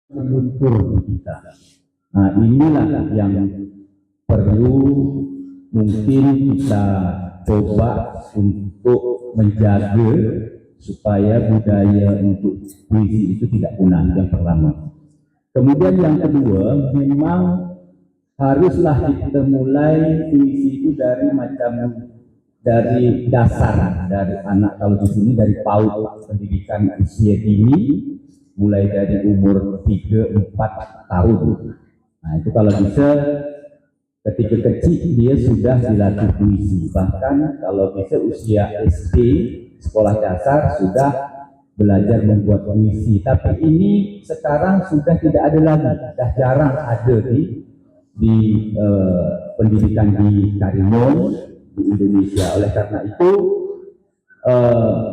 luntur kita. Nah, inilah yang perlu mungkin kita coba untuk menjaga supaya budaya untuk puisi itu tidak punah. Yang pertama. Kemudian yang kedua, memang haruslah kita mulai puisi itu dari dasar, dari anak, kalau di sini dari PAUD, pendidikan usia dini, mulai dari umur 3-4 tahun. Nah, itu kalau bisa ketika kecil dia sudah dilatih puisi. Bahkan kalau bisa usia SD, sekolah dasar sudah belajar membuat puisi. Tapi ini sekarang sudah tidak ada lagi, sudah jarang ada di pendidikan di Karimun, di Indonesia. Oleh karena itu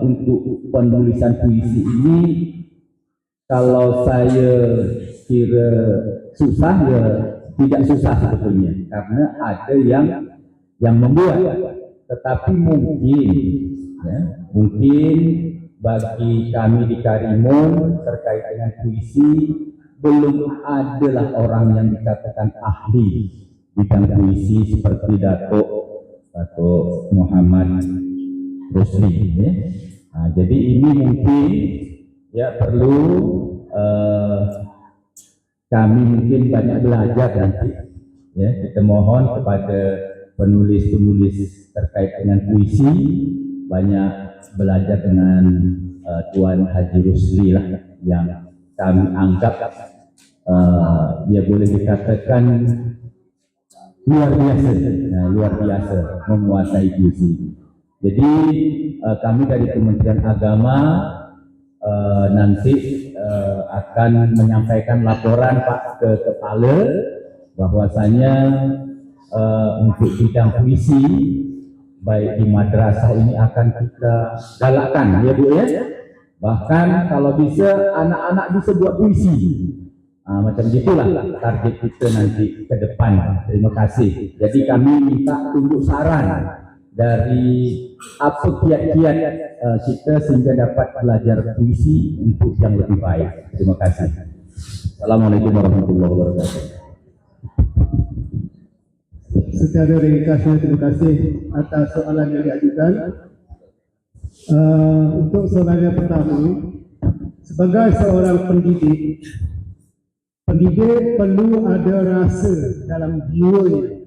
untuk penulisan puisi ini, kalau saya kira susah, ya tidak susah sebetulnya, karena ada yang membuat. Tetapi mungkin bagi kami di Karimun terkait dengan puisi, belum adalah orang yang dikatakan ahli bidang puisi seperti Dato' Muhammad Rusli. Nah, jadi ini mungkin ya perlu kami mungkin banyak belajar nanti. Ya, kita mohon kepada penulis-penulis terkait dengan puisi banyak belajar dengan Tuan Haji Rusli lah, yang kami anggap dia boleh dikatakan luar biasa menguasai puisi. Jadi kami dari Kementerian Agama nanti akan menyampaikan laporan Pak ke Kepala bahwasanya untuk bidang puisi baik di madrasah ini akan kita galakkan, ya Bu ya. Bahkan kalau bisa anak-anak bisa buat puisi. Macam gitulah target kita nanti ke depan. Terima kasih. Jadi kami minta tunduk saran dari apa kiat-kiat kita sehingga dapat belajar puisi untuk yang lebih baik. Terima kasih. Assalamualaikum warahmatullahi wabarakatuh. Secara ringkasnya, terima kasih atas soalan yang diajukan. Untuk soalan yang pertama, sebagai seorang pendidik perlu ada rasa dalam jiwanya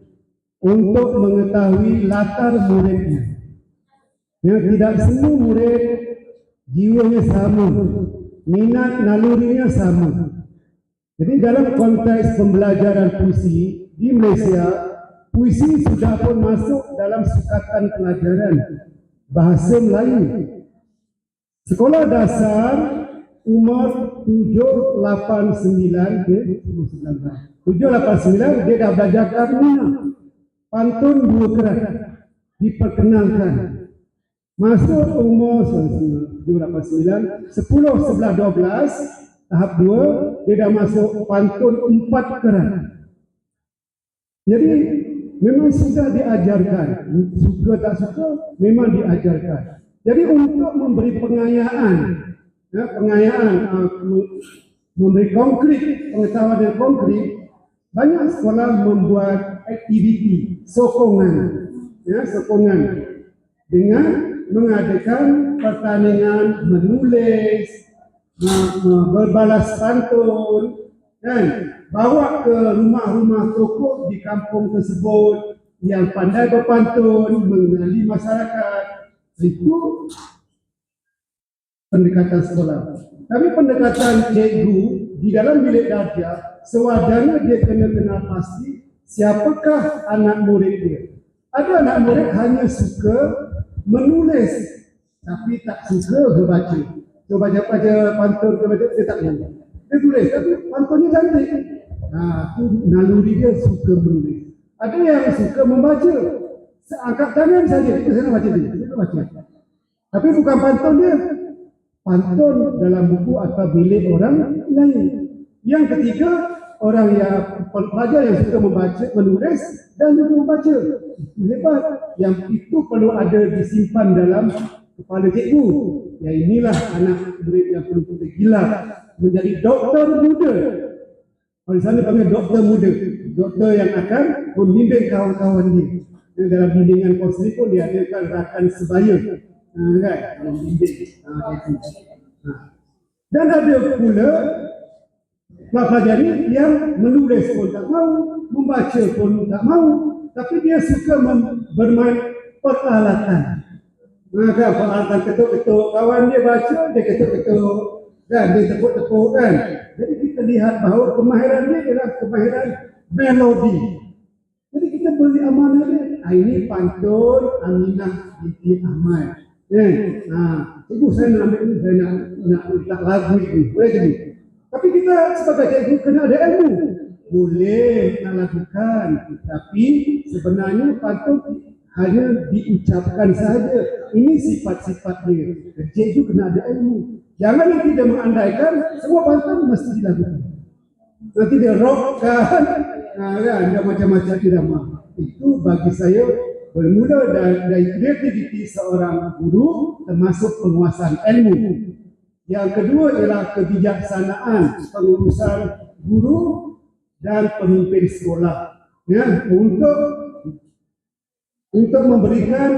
untuk mengetahui latar muridnya. Tidak semua murid jiwanya sama, minat nalurinya sama. Jadi dalam konteks pembelajaran puisi di Malaysia, puisi sudah pun masuk dalam sukatan pelajaran bahasa Melayu. Sekolah dasar umur 789 dia dah belajar karuna, pantun 2 kerat diperkenalkan. Masuk umur 789, 10, 11, 12 tahap 2 dia dah masuk pantun 4 kerat. Jadi memang sudah diajarkan, suka tak suka memang diajarkan. Jadi untuk memberi pengayaan, memberi konkret, pengetahuan yang konkret, banyak sekolah membuat aktiviti sokongan dengan mengadakan pertandingan menulis, berbalas pantun, bawa ke rumah-rumah tokoh di kampung tersebut yang pandai berpantun, mengenali masyarakat. Itu pendekatan sekolah. Tapi pendekatan cikgu di dalam bilik darjah, sewajarnya dia kena kenal pasti siapakah anak murid dia. Ada anak murid hanya suka menulis, tapi tak suka membaca. Coba baca pantun, dia tak boleh. Dia tulis, tapi pantunnya cantik. Itu naluri dia suka menulis. Ada yang suka membaca, angkat tangan saja, kita sana baca dia, kita baca. Tapi bukan pantun dia, pantun dalam buku atau bilik orang lain. Yang ketiga, orang yang pelajar yang suka membaca, menulis dan juga membaca. Hebat. Yang itu perlu ada disimpan dalam kepala cikgu. Ya inilah anak murid yang perlu kita gila menjadi doktor muda. Kalau di sana panggil doktor muda, doktor yang akan membimbing kawan-kawan dia. Dalam bimbingan konseling pun dia adakan rakan sebaya, kan? Membimbing. Dan ada pula pelajar ni yang menulis pun tak mau, membaca pun tak mau, tapi dia suka bermain peralatan. Kan peralatan ketuk-ketuk, kawan dia baca, dia ketuk-ketuk, kan, dia tepuk-tepuk, kan. Jadi kita lihat bahawa kemahiran dia adalah kemahiran melodi. Jadi kita beri amanah dia. Ini pantun Aminah binti Ahmad. Ibu saya nak ambil ni, saya nak letak lagu ini, boleh jadi. Tapi kita sebagai cikgu kena ada ilmu. Boleh nak lakukan, tapi sebenarnya pantun hanya diucapkan sahaja. Ini sifat-sifat dia. Cikgu kena ada ilmu. Jangan yang tidak mengandaikan semua pantun mesti dilakukan. Nanti dia rockkan, ada macam-macam irama. Itu bagi saya bermula dari kreativiti seorang guru, termasuk penguasaan ilmu. Yang kedua ialah kebijaksanaan pengurusan guru dan pemimpin sekolah, ya, untuk memberikan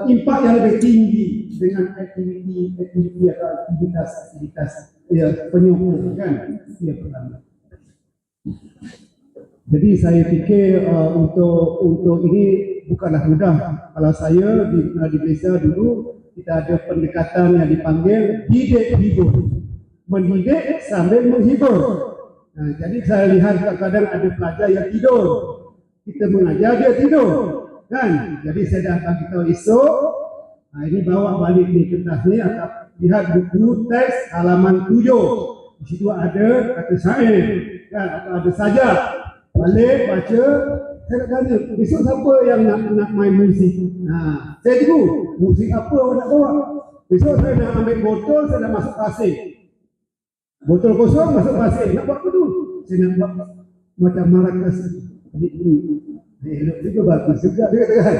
impak yang lebih tinggi dengan aktiviti atau aktivitas ya, penyokong, kan. Yang pertama. Jadi saya fikir untuk ini bukanlah mudah. Kalau saya di Malaysia dulu, kita ada pendekatan yang dipanggil didik hibur, mendidik sambil menghibur. Jadi saya lihat kadang-kadang ada pelajar yang tidur, kita mengajar dia tidur, kan. Jadi saya dah bagi tahu esok, ini bawa balik ni kertas ni, atau lihat buku teks halaman 7, di situ ada kata syair, kan, atau ada sajak. Balik baca, saya nak tanya, besok siapa yang nak main muzik? Saya cikgu, muzik apa awak nak bawa? Besok saya nak ambil botol, saya nak masuk pasir. Botol kosong masuk pasir, nak buat apa tu? Saya nak buat macam marakas. Elok juga, bagus juga dia katakan.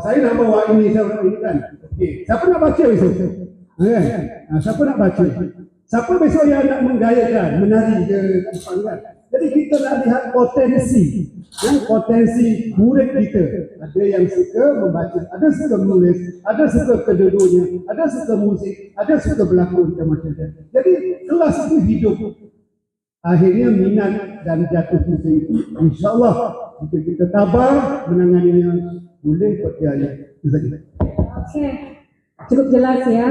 Saya nak bawa ini, saya nak ini, kan. Okey, siapa nak baca besok? Siapa nak baca? Siapa besok yang nak menggayakan, menari ke depan, kan? Jadi kita nak lihat potensi, potensi murid kita. Ada yang suka membaca, ada suka menulis, ada suka kedua-duanya, ada suka musik, ada suka berlakon macam-macam. Jadi kelas itu hidup. Akhirnya minat dan jatuh cinta itu, insyaAllah jika kita tabah menanganinya, boleh percaya. Okey, cukup jelas ya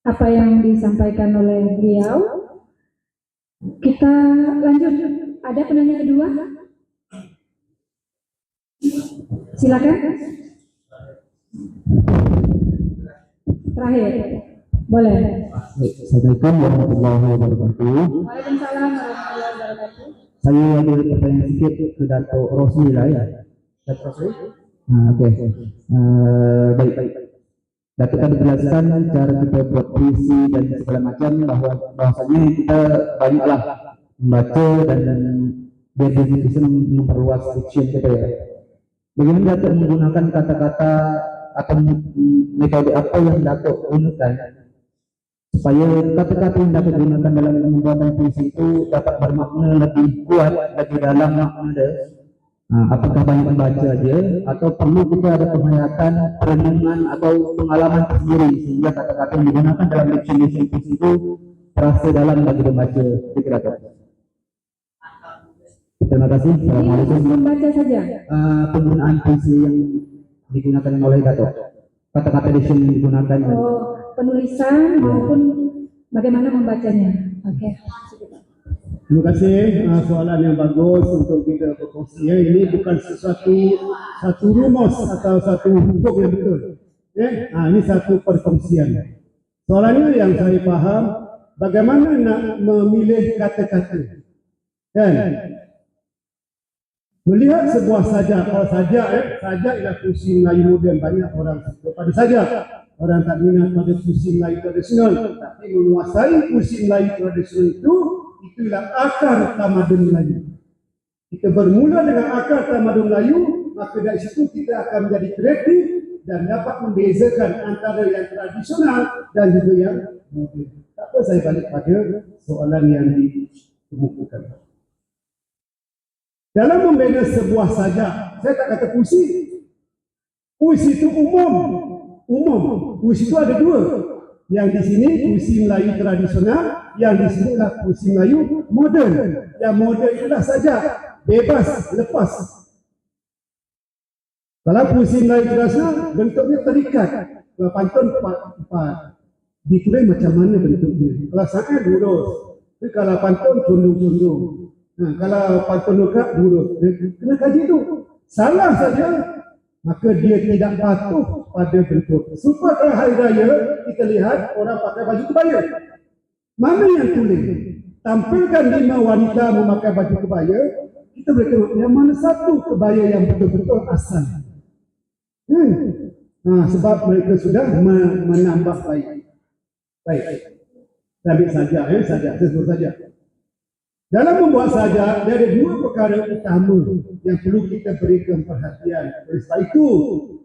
apa yang disampaikan oleh beliau. Kita lanjut. Ada penanya kedua? Silakan. Terakhir. Boleh. Assalamualaikum warahmatullahi wabarakatuh. Waalaikumsalam warahmatullahi wabarakatuh. Saya ada pertanyaan sikit ke Dato' Rosli lah ya. Dato' Rosli? Okey. Baik. Datuk tadi jelaskan cara kita buat puisi dan segala macam, bahwasanya kita banyaklah membaca dan biar memperluas fiction kita ya. Bagaimana Datuk menggunakan kata-kata atau metode apa yang Datuk gunakan supaya kata-kata yang Datuk gunakan dalam pembuatan puisi itu dapat bermakna lebih kuat, lebih dalam makna dia? Apakah banyak membaca aja atau perlu kita ada penghayatan, perenungan atau pengalaman tersendiri sehingga kata-kata yang digunakan dalam lection itu terasa dalam bagi pembaca? Terima kasih. Assalamualaikum. Membaca saja. Penggunaan puisi yang digunakan oleh Datuk, kata-kata lection yang digunakan. Penulisan maupun bagaimana membacanya. Okey. Terima kasih, soalan yang bagus untuk kita berkongsi. Ini bukan satu rumus atau satu hukum yang betul. Ini satu perkongsian. Soalannya yang saya faham, bagaimana nak memilih kata-kata. Kan? Melihat sebuah sajak, kalau sajak ialah puisi Melayu moden, banyak orang suka pada sajak. Orang tak minat pada puisi Melayu tradisional, tapi menguasai puisi Melayu tradisional itulah akar tamadun Melayu. Kita bermula dengan akar tamadun Melayu, maka dari situ kita akan menjadi kreatif dan dapat membezakan antara yang tradisional dan juga yang moden. Tak apa, saya balik pada soalan yang dikemukakan. Dalam membina sebuah sajak, saya tak kata puisi. Puisi itu umum. Puisi itu ada dua. Yang di sini puisi Melayu tradisional, yang di sini adalah puisi Melayu moden. Yang moden itulah sajak, bebas, lepas. Kalau puisi Melayu tradisional, bentuknya terikat. Kalau pantun empat. Ditulis macam mana bentuknya. Kalau syair lurus. Tapi kalau pantun condong-condong. Nah, kalau pantun lokal lurus. Kena kaji itu. Salah saja, maka dia tidak patuh pada bentuk. Supaya kalau hari raya, kita lihat orang pakai baju kebaya. Mana yang tulis? Tampilkan 5 wanita memakai baju kebaya, kita boleh tengok yang mana satu kebaya yang betul-betul asal. Sebab mereka sudah menambah baik. Ambil saja, sebut saja. Dalam membuat sajak, dia ada 2 perkara utama yang perlu kita berikan perhatian. Oleh sebab itu,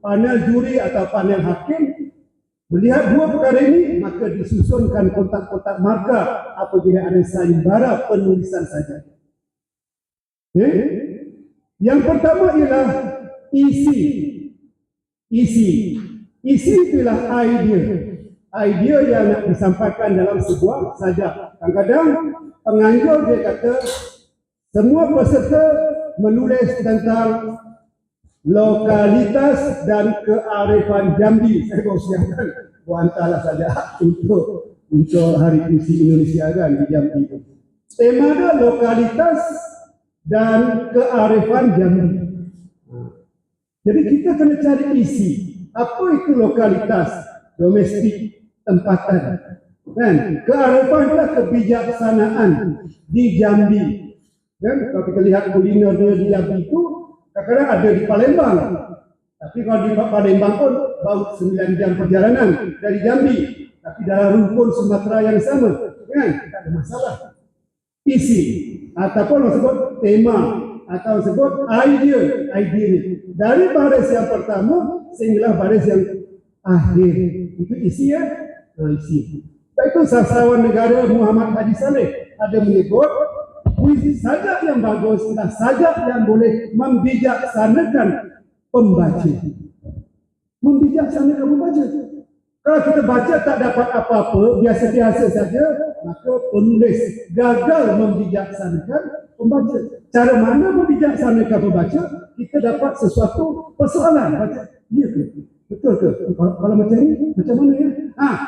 panel juri atau panel hakim melihat 2 perkara ini, maka disusunkan kotak-kotak markah apabila ada sayembara penulisan sajak. Yang pertama ialah isi. Isi itulah idea yang nak disampaikan dalam sebuah sajak. Kadang-kadang penganjur dia kata semua peserta menulis tentang lokalitas dan kearifan Jambi. Saya siapkan hantarlah sajak untuk Hari Puisi Indonesia kan di Jambi. Tema dia lokalitas dan kearifan Jambi. Jadi kita kena cari isi. Apa itu lokalitas? Domestik, tempatan. Kan? Kearifan adalah kebijaksanaan di Jambi. Kan? Kalau kita lihat kuliner di Jambi itu, kadang-kadang ada di Palembang. Tapi kalau di Palembang pun baru 9 jam perjalanan dari Jambi. Tapi dalam rumpun Sumatera yang sama. Kan? Tak ada masalah. Isi. Ataupun sebut tema. Atau sebut idea ni. Dari baris yang pertama sehinggalah baris yang akhir. Itu isi ya. Isi. Itu sastrawan negara Muhammad Haji Saleh ada menyebut puisi sajak yang bagus adalah sajak yang boleh membijaksanakan pembaca. Membijaksanakan pembaca. Kalau kita baca tak dapat apa-apa, biasa-biasa saja, maka penulis gagal membijaksanakan pembaca. Cara mana membijaksanakan pembaca? Kita dapat sesuatu persoalan. Baca, ya ke? Betul ke? Kalau macam ni, macam mana ya?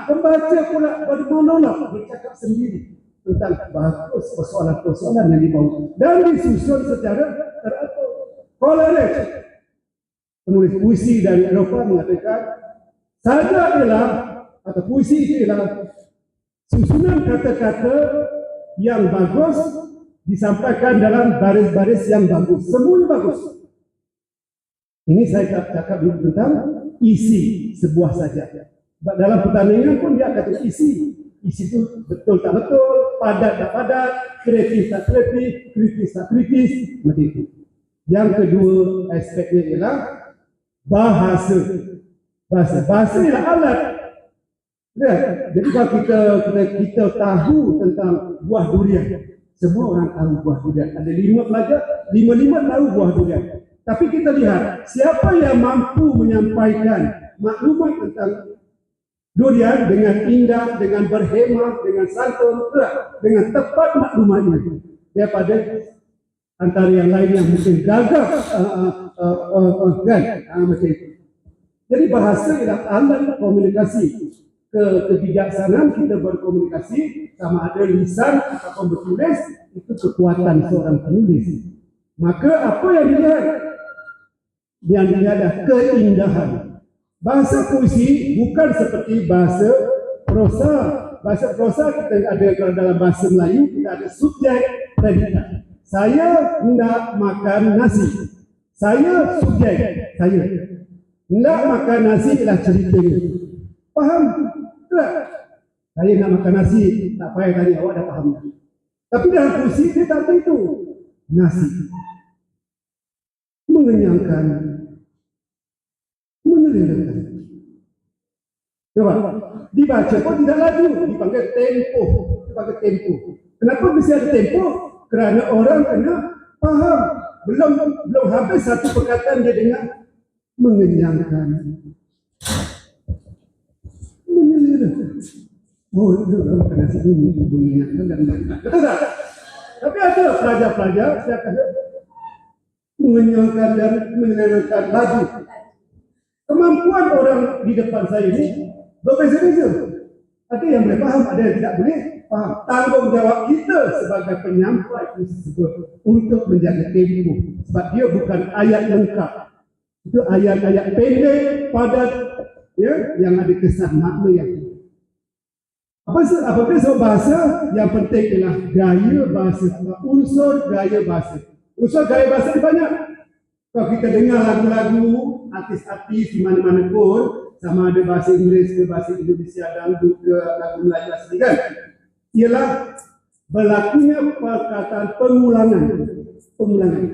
Pembaca pula bermonolog, bercakap sendiri tentang bagus persoalan-persoalan yang dibawa. Dan disusun secara teratur. Coleridge, penulis puisi dari Eropah, mengatakan sajak ialah, atau puisi itu ialah susunan kata-kata yang bagus disampaikan dalam baris-baris yang bagus. Semuanya bagus. Ini saya cakap dulu tentang isi sebuah sajak. Dalam pertandingan pun dia kata isi. Isi itu betul tak betul, padat tak padat, kreatif tak kreatif, kritis tak kritis, macam itu. Yang kedua aspeknya ialah bahasa. Bahasa ialah alat. Ya, jadi kalau kita tahu tentang buah durian, semua orang tahu buah durian. Ada 5 pelajar, 5 tahu buah durian. Tapi kita lihat siapa yang mampu menyampaikan maklumat tentang durian dengan indah, dengan berhemah, dengan santun, dengan tepat maklumatnya daripada antara yang lain yang mungkin gagap macam itu. Jadi bahasa ialah alat komunikasi. Kebijaksanaan kita berkomunikasi, sama ada lisan atau bertulis, itu kekuatan seorang penulis. Maka apa yang dilihat? Yang dilihat adalah keindahan. Bahasa puisi bukan seperti bahasa prosa. Bahasa prosa kita ada, kalau dalam bahasa Melayu kita ada subjek, predikat. Saya hendak makan nasi. Saya subjek, saya. Hendak makan nasi ialah ceritanya. Faham? Tak? Saya nak makan nasi, tak payah tanya, awak dah faham. Tapi dalam puisi dia tak begitu. Nasi mengenyangkan, menyelerakan. Coba, dibaca pun tidak laju, dipanggil tempo. Dipanggil tempo. Kenapa mesti ada tempo? Kerana orang kena faham. Belum habis satu perkataan dia dengar mengenyangkan, menyelerakan. Oh, itu kalau kena sini mengenyangkan dan betul tak? Tapi ada pelajar-pelajar saya kata mengenyangkan dan menyelerakan laju. Kemampuan orang di depan saya ini berbeza-beza. Ada yang boleh faham, ada yang tidak boleh faham. Tanggungjawab kita sebagai penyampai tersebut untuk menjaga tempo. Sebab dia bukan ayat lengkap. Itu ayat-ayat pendek, padat, ya, yang ada kesan makna yang apabila soal bahasa, yang penting ialah gaya bahasa, unsur gaya bahasa. Unsur gaya bahasa ini banyak. Kalau kita dengar lagu-lagu artis-artis di mana-mana pun, sama ada bahasa Inggeris ke bahasa Indonesia, dangdut ke lagu Melayu asli kan, ialah berlakunya perkataan pengulangan, diulang.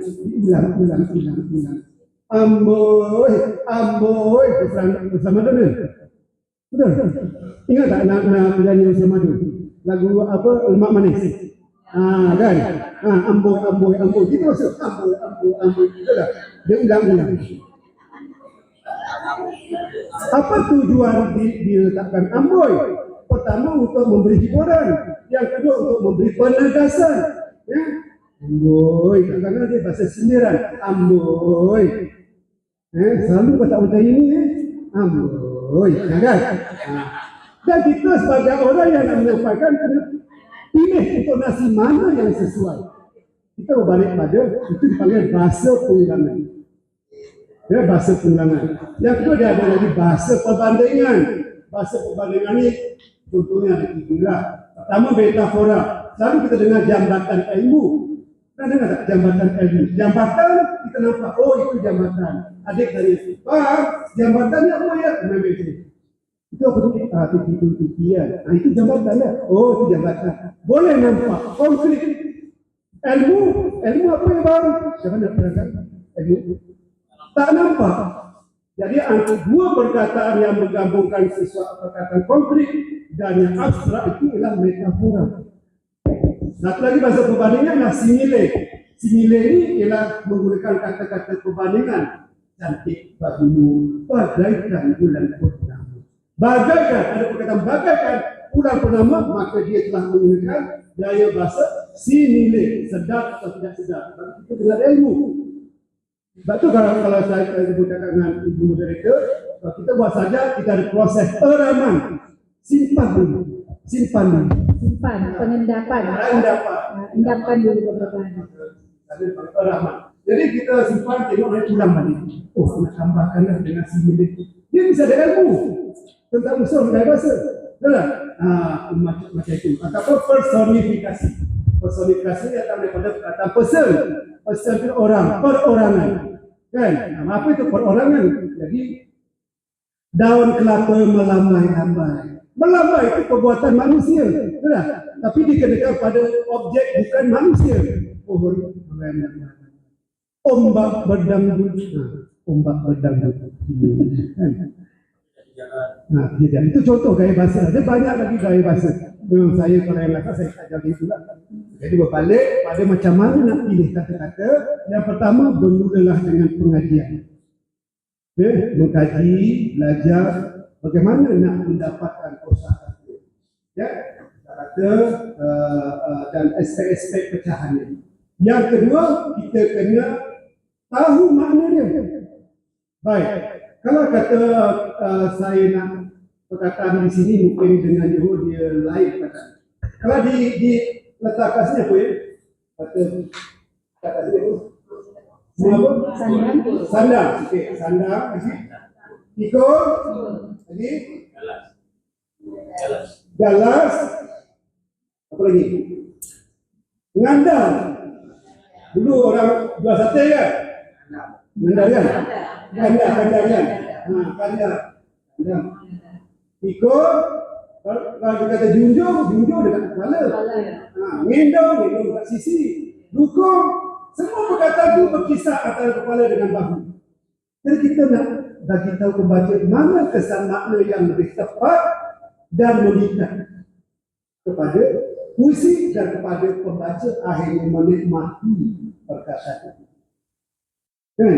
Amboi bersama Dona. Betul? Ingat tak nak penyanyi bersama Dona? Lagu apa? Lemak Manis. Kan? Amboi. Gitu maksud. Amboi. Betul tak? Dia ulang-ulang. Apa tujuan diletakkan amboi? Pertama untuk memberi hiburan, yang kedua untuk memberi penegasan. Ya? Amboi, kadang-kadang dia bahasa sindiran. Amboi. Selalu kata macam ini, amboi, kan? Dan kita sebagai orang yang nak menyampaikan, kena pilih intonasi mana yang sesuai. Kita berbalik pada itu dipanggil bahasa pengulangan. Ya, bahasa pengulangan. Yang kedua dia ada lagi bahasa perbandingan. Bahasa perbandingan ini contohnya ada tiga. Pertama metafora. Selalu kita dengar jambatan ilmu. Kita dengar tak jambatan ilmu? Jambatan kita nampak, oh itu jambatan. Adik dari faham jambatannya apa ya? Itu apa tu? Titi ya. Itu jambatan ya. Oh itu jambatan. Boleh nampak konflik. Ilmu apa ya bang? Siapa nak berangkat? Ilmu. Tak nampak. Jadi antara dua perkataan yang menggabungkan sesuatu perkataan konkret dan yang abstrak itu ialah metafora. Satu lagi bahasa perbandingan adalah simile. Simile ini ialah menggunakan kata-kata perbandingan. Cantik bagimu, bagaikan bulan purnama. Bagaikan, ada perkataan bagaikan bulan purnama, maka dia telah menggunakan gaya bahasa simile. Sedap atau tidak sedap. Itu dengan ilmu. Sebab tu kalau saya sebutkan dengan ibu moderator, kalau kita buat saja, kita ada proses eraman. Simpan dulu. Pengendapan dulu beberapa hari. Eraman. Jadi kita simpan, tengok dia tulang balik. Oh, nak tambahkanlah dengan simile. Dia bisa ada ilmu tentang usul gaya bahasa. Betul tak? Macam itu. Ataupun personifikasi. Personifikasi datang daripada perkataan person. Person itu orang, perorangan. Kan? Apa itu perorangan? Jadi daun kelapa melambai-lambai. Melambai itu perbuatan manusia. Betul tak? Tapi dikenakan pada objek bukan manusia. Pohon melambai. Ombak berdangdut. Ombak berdangdut. Itu contoh gaya bahasa. Ada banyak lagi gaya bahasa. Memang saya kalau yang kata saya tak jadi itulah. Jadi berbalik pada macam mana nak pilih kata-kata. Yang pertama bermulalah dengan pengajian. Mengkaji, belajar bagaimana nak mendapatkan kosakata. Ya, kata dan aspek-aspek pecahannya. Yang kedua kita kena tahu makna dia. Baik. Kalau kata saya nak perkataan di sini mungkin dengan Johor dia lain perkataan. Kalau di letak kasnya apa ya? Kata dia apa? Apa? Sandang. Okey, sandang. Ikut. Lagi? Galas. Apa lagi? Ngandang. Dulu orang jual sate kan? Ngandang kan? Kandang kan? Kandang. Ikut. Kalau dia kata junjung dekat kepala. Ngendong dekat sisi. Dukung. Semua perkataan itu berkisar antara kepala dengan bahu. Jadi kita nak bagi tahu pembaca mana kesan makna yang lebih tepat dan mengikat kepada puisi dan kepada pembaca akhirnya menikmati perkataan itu. Kan?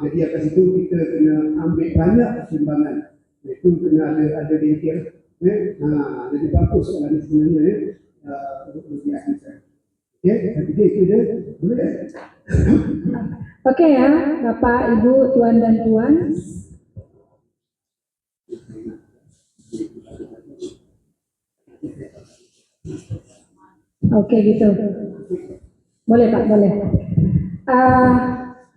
Jadi atas itu kita kena ambil banyak pertimbangan. Itu kena ada detail. Jadi bagus soalan ini sebenarnya untuk diakhirkan. Ya, tapi itu je. Boleh. Oke ya, Bapak, Ibu, Tuan dan Puan. Oke gitu. Boleh Pak, boleh.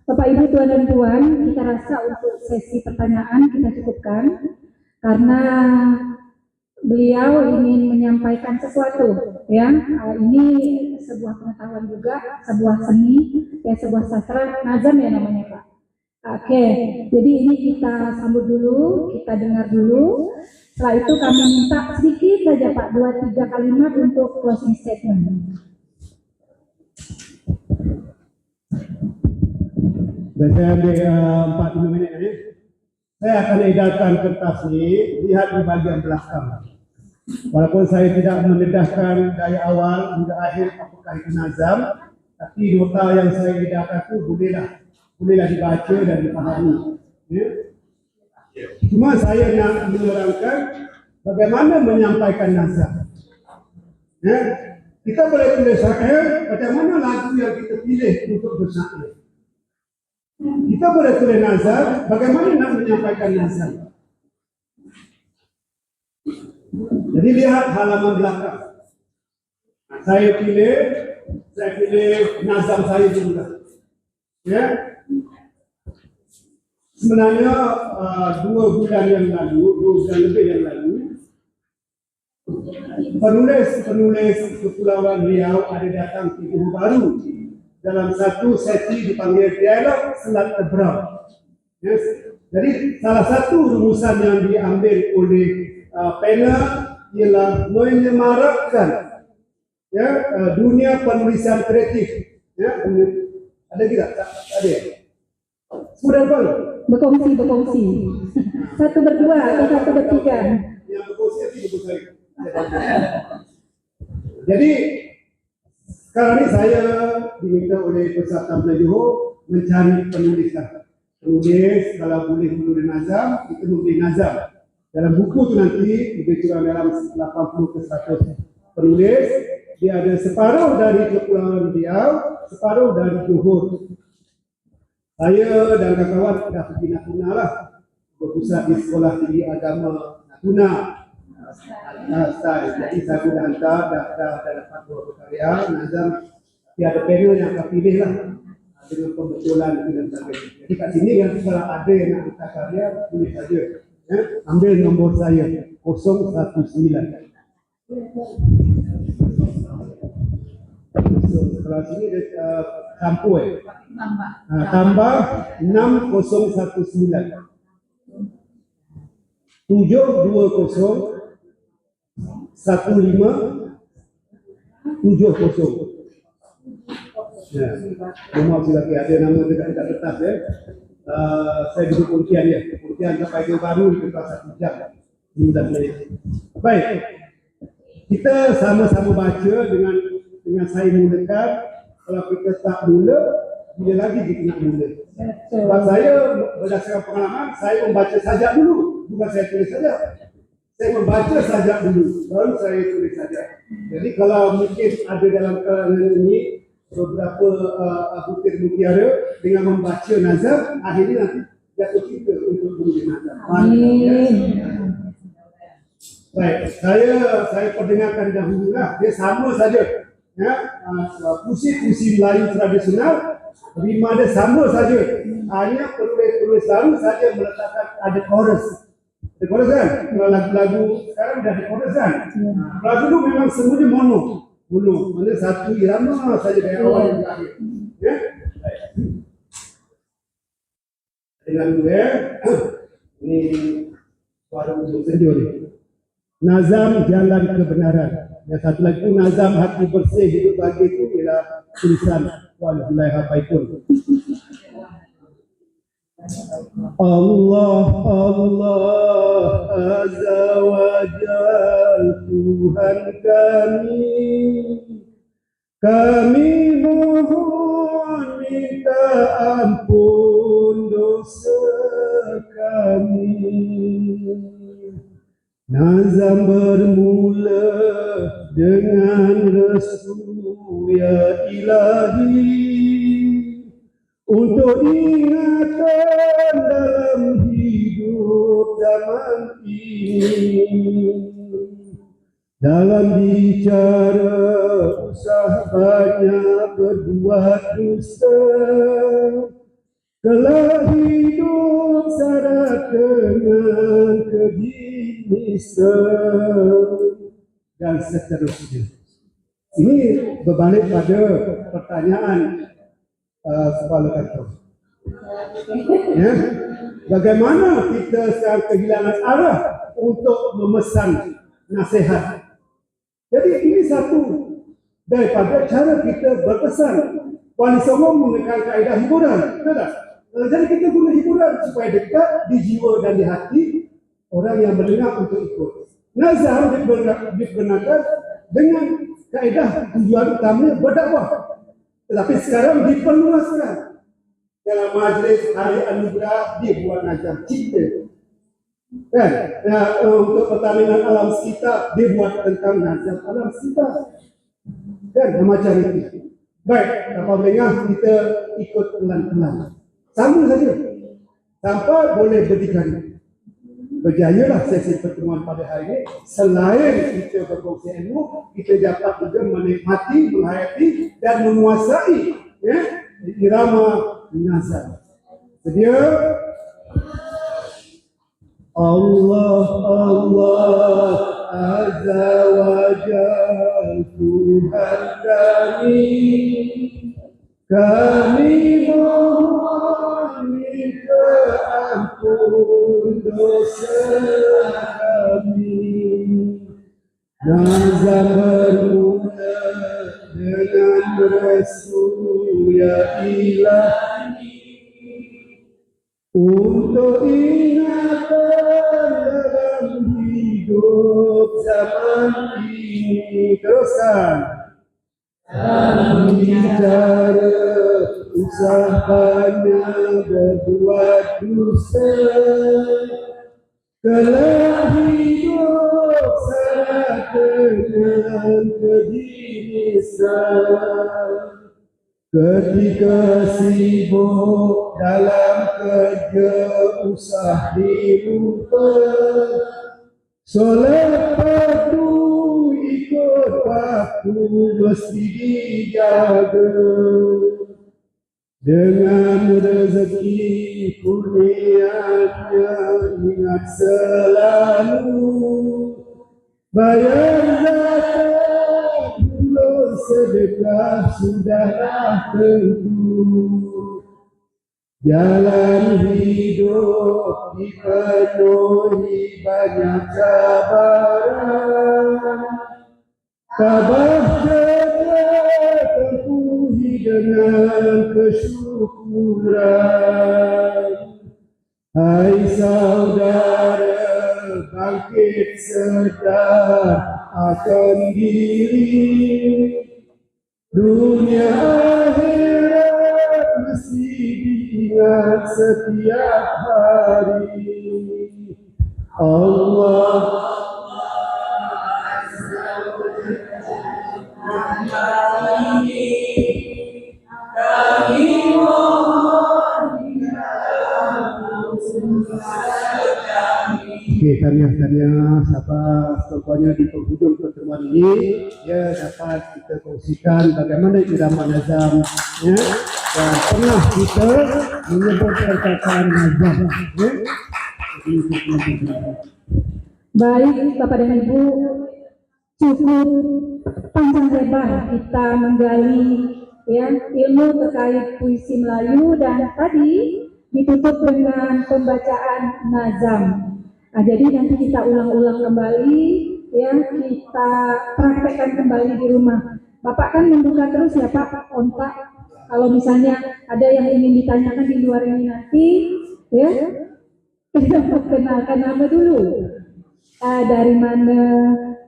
Bapak, Ibu, Tuan dan Puan, kita rasa untuk sesi pertanyaan kita cukupkan karena beliau ingin menyampaikan sesuatu, ya. Ini sebuah pengetahuan juga, sebuah seni, ya, sebuah sastra, nazam ya namanya Pak. Oke, jadi ini kita sambut dulu, kita dengar dulu. Setelah itu kami minta sedikit saja Pak, 2-3 kalimat untuk closing statement. Dan saya ambil 45 minit ini. Saya akan edarkan kertas ini, lihat di bagian belakang. Walaupun saya tidak mendedahkan dari awal hingga akhir apakah itu nazam, tapi nota yang saya edarkan itu bolehlah dibaca dan dipahami. Ya. Cuma saya nak menerangkan bagaimana menyampaikan nazam. Ya. Kita boleh tulis syair, macam mana lagu yang kita pilih untuk bersyair. Kita boleh tulis nazam, bagaimana nak menyampaikan nazam. Jadi lihat halaman belakang. Saya pilih nazam saya dulu. Ya. Sebenarnya 2 bulan yang lalu, 2 bulan lebih yang lalu, penulis Kepulauan Riau ada datang ke Johor Bahru dalam satu sesi dipanggil dialog Selat Tebrau. Yes. Jadi salah satu rumusan yang diambil oleh panel ialah menyemarakkan dunia penulisan kreatif. Ya, ada tidak? Ada. Sudah bang? Berkongsi. Satu berdua atau satu bertiga. Yang berkongsi itu ibu saya. Jadi sekarang ini saya diminta oleh Persatuan Melayu Johor mencari penulis kalau boleh menulis nazam, kita menulis nazam. Dalam buku itu nanti lebih kurang dalam 80 ke 100 penulis. Dia ada separuh dari Kepulauan Riau, separuh dari Johor. Saya dan kawan-kawan dah pergi Natuna lah, berpusat di Sekolah Tinggi Agama Natuna. Jadi saya sudah hantar, dah dapat 2 karya nazam. Tapi ada panel yang akan pilih lah dengan pembetulan dan sebagainya. Jadi kat sini yang kalau ada yang nak hantar karya, tulis saja. Ya, ambil nombor saya 019. Kalau sini campur tambah 6019 720 1570. Ya, maaf lagi ada nama dekat kertas ya. Saya duduk kuncian ya. Kuncian sampai ke baru itu 1 jam 9 menit. Baik. Kita sama-sama baca dengan saya mulakan. Kalau kita tak mula, bila lagi kita nak mula. Sebab saya berdasarkan pengalaman, saya membaca sajak dulu, bukan saya tulis sajak. Saya membaca sajak dulu, baru saya tulis sajak. Jadi kalau mungkin ada dalam kalangan ini beberapa butir mutiara dengan membaca nazam, akhirnya nanti jatuh kita untuk menulis nazam. Baik, saya perdengarkan dahulu lah. Dia sama saja. Ya, puisi-puisi Melayu tradisional, rima dia sama saja. Hanya penulis-penulis baru saja meletakkan ada chorus. Ada chorus kan? Kalau lagu-lagu sekarang dah ada chorus kan? Lagu dulu memang semuanya mono. Mana satu irama saja dari awal hingga akhir. Ya. Dengan gue, ini suara untuk sejuk ni. Nazam Jalan Kebenaran. Yang satu lagi itu nazam hati bersih hidup bahagia itu ialah tulisan Puan Zulaiha Baikun. Allah Allah Azza wa Jal Tuhan kami mohon minta ampun dosa kami. Nazam bermula dengan restu ya ilahi, untuk ingatan dalam hidup zaman ini. Dalam bicara usah banyak berbuat dusta, kelak hidup syarat dengan keji nista, dan seterusnya. Ini berbalik pada pertanyaan kepala kantor. Ya, bagaimana kita sekarang kehilangan arah untuk memesan nasihat? Jadi ini satu daripada cara kita berpesan. Wali Songo menggunakan kaedah hiburan, betul tak? Jadi kita guna hiburan supaya dekat di jiwa dan di hati orang yang mendengar untuk ikut. Nazar digunakan dengan kaedah tujuan utamanya berdakwah. Tetapi sekarang diperluaskan. Dalam majlis hari anugerah dibuat nazar cipta. Kan? Untuk pertandingan alam sekitar dibuat tentang nazar alam sekitar. Kan? Macam itu. Baik, apabila kita ikut pelan-pelan. Sama saja. Tanpa boleh berdikari. Berjayalah sesi pertemuan pada hari ini. Selain kita berkongsi ilmu, kita dapat juga menikmati, menghayati dan menguasai irama nazar. Sedia? Allah Allah Azza wa Jal Tuhan kami mohon minta ampun dosa kami. Nazar bermula dengan restu ya ilahi, untuk ingatan dalam hidup zaman ini. Teruskan. Dalam bicara usah banyak berbuat dusta, kelak hidup syarat dengan kedirisan. Ketika sibuk dalam kerja usah dilupa, solat fardu ikut waktu mesti dijaga. Dengan rezeki kurnianya ingat selalu, bayar zakat, hulur sedekah sudahlah tentu. Jalan hidup dipenuhi banyak cabaran, tabah jaga tempuhi dengan kesyukuran. Hai saudara, bangkit sedar akan diri, dunia akhirat mesti diingat setiap hari. Allah Okey, tanya siapa semuanya di penghujung pertemuan ini, ya dapat kita kongsikan bagaimana irama nazam, ya, dan pernah kita menyebut perkataan nazam, ya. Baik Bapak dan Ibu, cukup panjang lebar kita menggali ya ilmu terkait puisi Melayu, dan tadi ditutup dengan pembacaan nazam. Nah, jadi nanti kita ulang-ulang kembali, ya kita praktekkan kembali di rumah. Bapak kan membuka terus ya Pak kontak. Kalau misalnya ada yang ingin ditanyakan di luar ini nanti, ya. Kita perkenalkan nama dulu. Dari mana,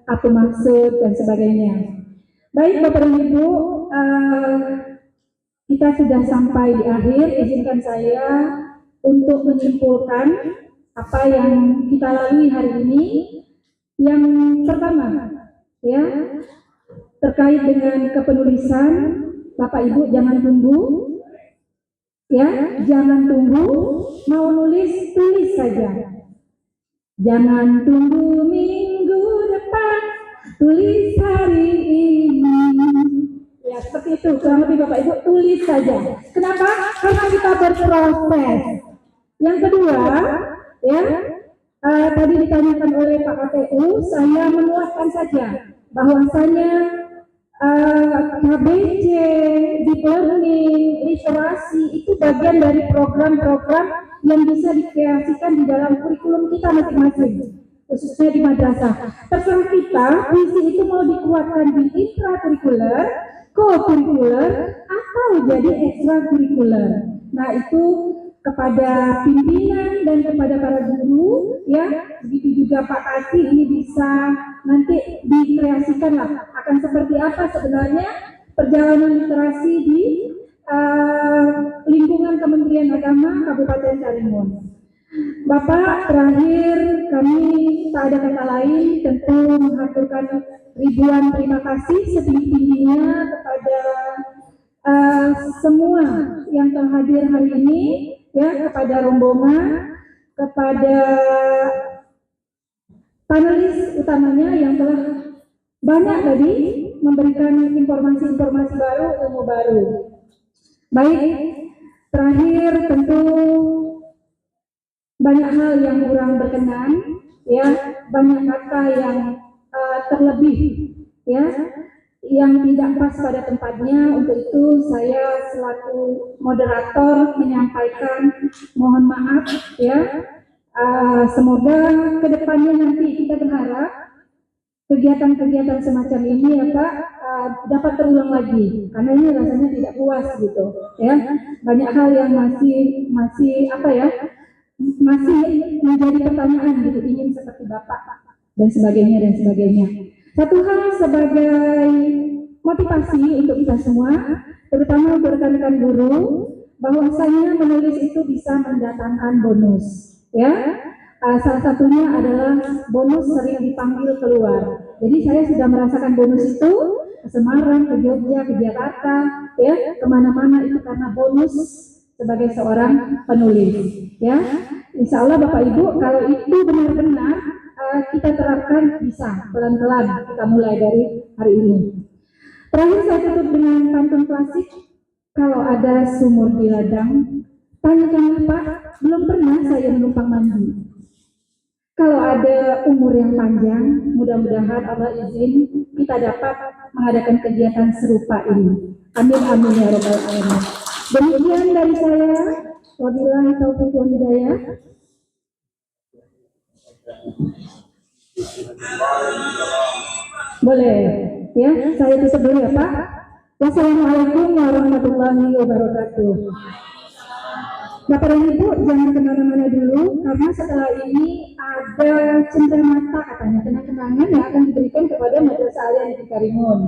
apa maksud dan sebagainya. Baik Bapak dan Ibu, kita sudah sampai di akhir. Izinkan saya untuk menyimpulkan apa yang kita lalui hari ini. Yang pertama, ya, terkait dengan kepenulisan, Bapak Ibu jangan tunggu, ya, jangan tunggu, mau nulis tulis saja. Jangan tunggu minggu depan, tulis hari ini. Ya seperti itu, kurang lebih Bapak Ibu tulis saja. Kenapa? Karena kita berproses. Yang kedua, ya, tadi ditanyakan oleh Pak KPU, saya menuaskan saja bahwasanya KBC, deep learning, literasi itu bagian dari program-program yang bisa dikreasikan di dalam kurikulum kita masing-masing, khususnya di madrasah. Terserah kita, visi itu mau dikuatkan di intrakurikuler, co-kurikuler, atau jadi ekstrakurikuler. Nah itu kepada pimpinan dan kepada para guru, ya, begitu juga Pak Kasih, ini bisa nanti dikreasikan lah akan seperti apa sebenarnya perjalanan literasi di lingkungan Kementerian Agama Kabupaten Karimun. Bapak, terakhir kami tak ada kata lain tentu mengaturkan ribuan terima kasih setinggi-tingginya kepada semua yang telah hadir hari ini, ya, kepada rombongan, kepada panelis utamanya yang telah banyak tadi memberikan informasi-informasi baru, ilmu baru. Baik, terakhir tentu banyak hal yang kurang berkenan, ya, banyak kata yang terlebih, ya, yang tidak pas pada tempatnya. Untuk itu saya selaku moderator menyampaikan mohon maaf, ya. Semoga kedepannya nanti kita berharap kegiatan-kegiatan semacam ini, ya Pak, dapat terulang lagi, karena ini rasanya tidak puas gitu, ya. Banyak hal yang masih apa ya, masih menjadi pertanyaan gitu, ingin seperti Bapak dan sebagainya dan sebagainya. Satu hal sebagai motivasi untuk kita semua, terutama untuk rekan-rekan guru, bahwasanya menulis itu bisa mendatangkan bonus, ya. Salah satunya adalah bonus sering dipanggil keluar. Jadi saya sudah merasakan bonus itu ke Semarang, ke Jogja, ke Jakarta, ya, kemana-mana itu karena bonus sebagai seorang penulis, ya. Insya Allah Bapak Ibu, kalau itu benar-benar kita terapkan, bisa pelan-pelan kita mulai dari hari ini. Terakhir saya tutup dengan pantun klasik. Kalau ada sumur di ladang, tanyakanlah Pak, belum pernah saya menumpang mandi. Kalau ada umur yang panjang, mudah-mudahan Allah izin kita dapat mengadakan kegiatan serupa ini. Amin amin ya rabbal alamin. Demikian dari saya. Wabillahi taufiq wal hidayah. Boleh, ya, saya tutup dulu ya Pak. Wassalamualaikum warahmatullahi wabarakatuh. Bapak dan Ibu jangan kemana-mana dulu, karena setelah ini ada cenderamata katanya, kenang-kenangan yang akan diberikan kepada Madrasah Aliyah Negeri Karimun.